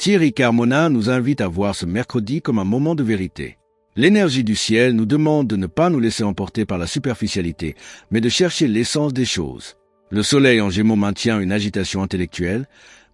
Thierry Carmona nous invite à voir ce mercredi comme un moment de vérité. L'énergie du ciel nous demande de ne pas nous laisser emporter par la superficialité, mais de chercher l'essence des choses. Le soleil en Gémeaux maintient une agitation intellectuelle,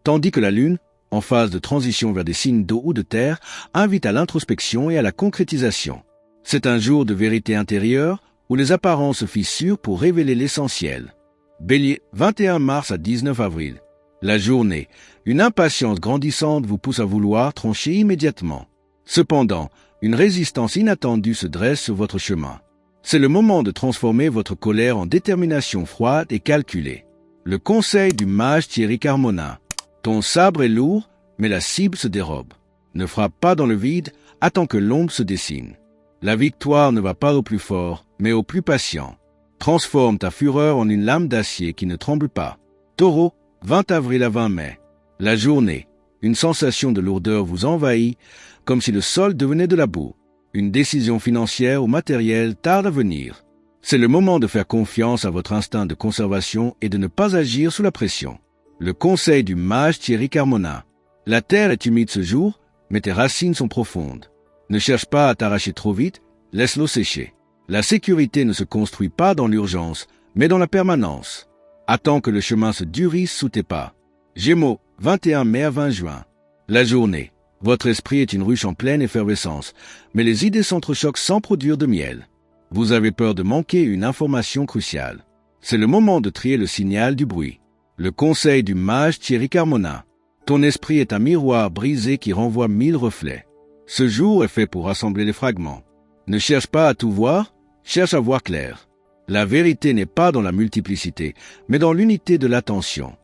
tandis que la lune, en phase de transition vers des signes d'eau ou de terre, invite à l'introspection et à la concrétisation. C'est un jour de vérité intérieure où les apparences se fissurent pour révéler l'essentiel. Bélier, 21 mars à 19 avril. La journée, une impatience grandissante vous pousse à vouloir trancher immédiatement. Cependant, une résistance inattendue se dresse sur votre chemin. C'est le moment de transformer votre colère en détermination froide et calculée. Le conseil du mage Thierry Carmona. Ton sabre est lourd, mais la cible se dérobe. Ne frappe pas dans le vide, attends que l'ombre se dessine. La victoire ne va pas au plus fort, mais au plus patient. Transforme ta fureur en une lame d'acier qui ne tremble pas. Taureau, 20 avril à 20 mai. La journée, une sensation de lourdeur vous envahit, comme si le sol devenait de la boue. Une décision financière ou matérielle tarde à venir. C'est le moment de faire confiance à votre instinct de conservation et de ne pas agir sous la pression. Le conseil du mage Thierry Carmona. La terre est humide ce jour, mais tes racines sont profondes. Ne cherche pas à t'arracher trop vite, laisse l'eau sécher. La sécurité ne se construit pas dans l'urgence, mais dans la permanence. Attends que le chemin se durcisse sous tes pas. Gémeaux, 21 mai à 20 juin. La journée. Votre esprit est une ruche en pleine effervescence, mais les idées s'entrechoquent sans produire de miel. Vous avez peur de manquer une information cruciale. C'est le moment de trier le signal du bruit. Le conseil du mage Thierry Carmona. Ton esprit est un miroir brisé qui renvoie 1000 reflets. Ce jour est fait pour rassembler les fragments. Ne cherche pas à tout voir, cherche à voir clair. La vérité n'est pas dans la multiplicité, mais dans l'unité de l'attention.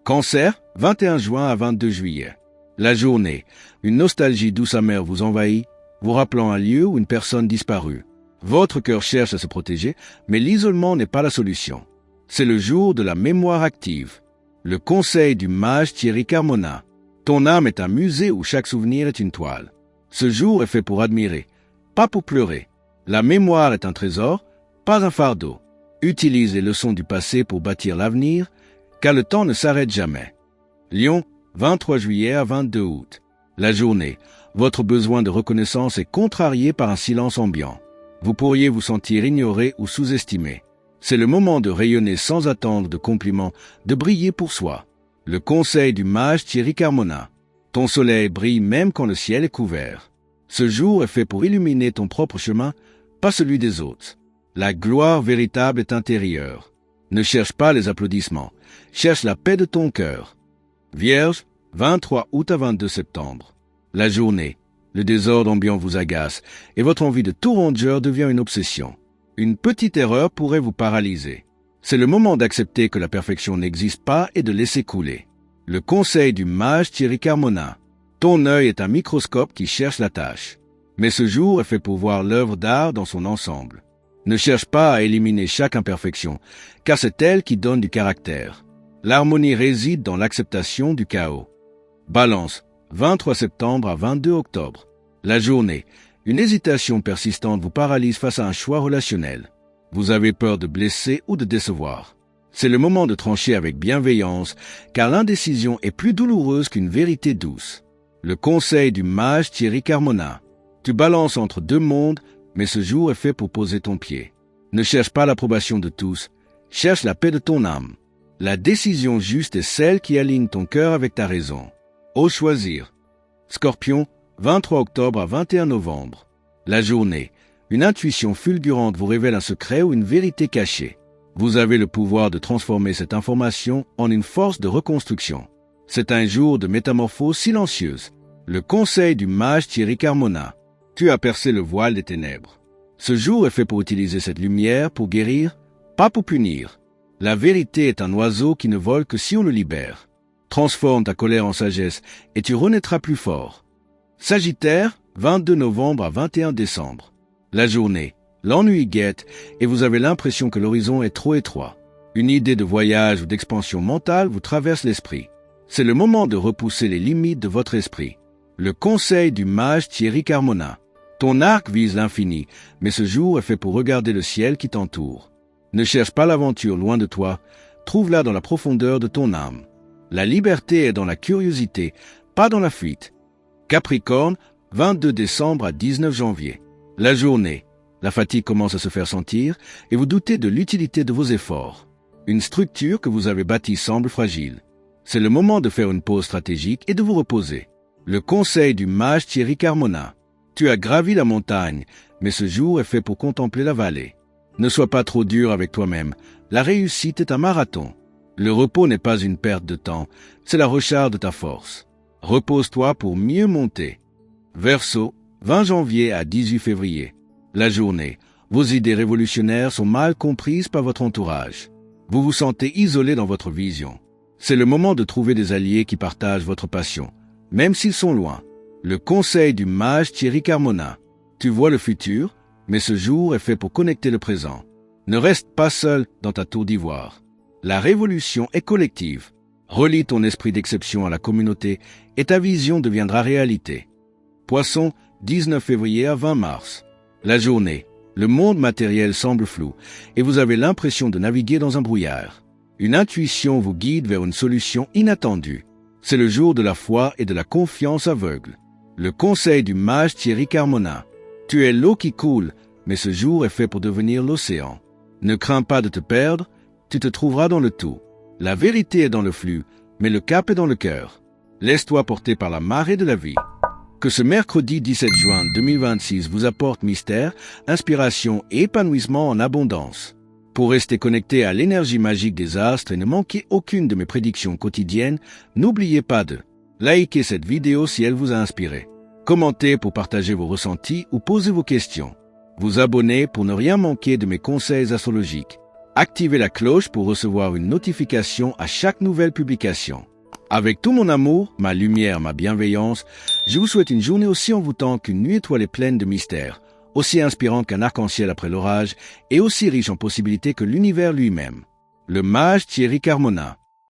Cancer, 21 juin à 22 juillet. La journée, une nostalgie douce amère vous envahit, vous rappelant un lieu ou une personne disparue. Votre cœur cherche à se protéger, mais l'isolement n'est pas la solution. C'est le jour de la mémoire active. Le conseil du mage Thierry Carmona. Ton âme est un musée où chaque souvenir est une toile. Ce jour est fait pour admirer, pas pour pleurer. La mémoire est un trésor, pas un fardeau. Utilise les leçons du passé pour bâtir l'avenir, car le temps ne s'arrête jamais. Lion, 23 juillet à 22 août. La journée, votre besoin de reconnaissance est contrarié par un silence ambiant. Vous pourriez vous sentir ignoré ou sous-estimé. C'est le moment de rayonner sans attendre de compliments, de briller pour soi. Le conseil du mage Thierry Carmona. Ton soleil brille même quand le ciel est couvert. Ce jour est fait pour illuminer ton propre chemin, pas celui des autres. La gloire véritable est intérieure. Ne cherche pas les applaudissements, cherche la paix de ton cœur. Vierge, 23 août à 22 septembre. La journée, le désordre ambiant vous agace et votre envie de tout rongeur devient une obsession. Une petite erreur pourrait vous paralyser. C'est le moment d'accepter que la perfection n'existe pas et de laisser couler. Le conseil du mage Thierry Carmona. Ton œil est un microscope qui cherche la tâche. Mais ce jour est fait pour voir l'œuvre d'art dans son ensemble. Ne cherche pas à éliminer chaque imperfection, car c'est elle qui donne du caractère. L'harmonie réside dans l'acceptation du chaos. Balance, 23 septembre à 22 octobre. La journée, une hésitation persistante vous paralyse face à un choix relationnel. Vous avez peur de blesser ou de décevoir. C'est le moment de trancher avec bienveillance, car l'indécision est plus douloureuse qu'une vérité douce. Le conseil du mage Thierry Carmona. Tu balances entre deux mondes, mais ce jour est fait pour poser ton pied. Ne cherche pas l'approbation de tous, cherche la paix de ton âme. La décision juste est celle qui aligne ton cœur avec ta raison. Ose choisir. Scorpion, 23 octobre à 21 novembre. La journée, une intuition fulgurante vous révèle un secret ou une vérité cachée. Vous avez le pouvoir de transformer cette information en une force de reconstruction. C'est un jour de métamorphose silencieuse. Le conseil du mage Thierry Carmona. Tu as percé le voile des ténèbres. Ce jour est fait pour utiliser cette lumière pour guérir, pas pour punir. La vérité est un oiseau qui ne vole que si on le libère. Transforme ta colère en sagesse et tu renaîtras plus fort. Sagittaire, 22 novembre à 21 décembre. La journée, l'ennui guette et vous avez l'impression que l'horizon est trop étroit. Une idée de voyage ou d'expansion mentale vous traverse l'esprit. C'est le moment de repousser les limites de votre esprit. Le conseil du mage Thierry Carmona. Ton arc vise l'infini, mais ce jour est fait pour regarder le ciel qui t'entoure. Ne cherche pas l'aventure loin de toi, trouve-la dans la profondeur de ton âme. La liberté est dans la curiosité, pas dans la fuite. Capricorne, 22 décembre à 19 janvier. La journée. La fatigue commence à se faire sentir et vous doutez de l'utilité de vos efforts. Une structure que vous avez bâtie semble fragile. C'est le moment de faire une pause stratégique et de vous reposer. Le conseil du mage Thierry Carmona. Tu as gravi la montagne, mais ce jour est fait pour contempler la vallée. Ne sois pas trop dur avec toi-même. La réussite est un marathon. Le repos n'est pas une perte de temps, c'est la recharge de ta force. Repose-toi pour mieux monter. Verseau, 20 janvier à 18 février. La journée. Vos idées révolutionnaires sont mal comprises par votre entourage. Vous vous sentez isolé dans votre vision. C'est le moment de trouver des alliés qui partagent votre passion, même s'ils sont loin. Le conseil du mage Thierry Carmona. Tu vois le futur, mais ce jour est fait pour connecter le présent. Ne reste pas seul dans ta tour d'ivoire. La révolution est collective. Relie ton esprit d'exception à la communauté et ta vision deviendra réalité. Poisson, 19 février à 20 mars. La journée. Le monde matériel semble flou et vous avez l'impression de naviguer dans un brouillard. Une intuition vous guide vers une solution inattendue. C'est le jour de la foi et de la confiance aveugle. Le conseil du mage Thierry Carmona. Tu es l'eau qui coule, mais ce jour est fait pour devenir l'océan. Ne crains pas de te perdre, tu te trouveras dans le tout. La vérité est dans le flux, mais le cap est dans le cœur. Laisse-toi porter par la marée de la vie. Que ce mercredi 17 juin 2026 vous apporte mystère, inspiration et épanouissement en abondance. Pour rester connecté à l'énergie magique des astres et ne manquer aucune de mes prédictions quotidiennes, n'oubliez pas de liker cette vidéo si elle vous a inspiré, commenter pour partager vos ressentis ou poser vos questions, vous abonner pour ne rien manquer de mes conseils astrologiques, activez la cloche pour recevoir une notification à chaque nouvelle publication. Avec tout mon amour, ma lumière, ma bienveillance, je vous souhaite une journée aussi envoûtante qu'une nuit étoilée pleine de mystères, aussi inspirante qu'un arc-en-ciel après l'orage et aussi riche en possibilités que l'univers lui-même. Le mage Thierry Carmona.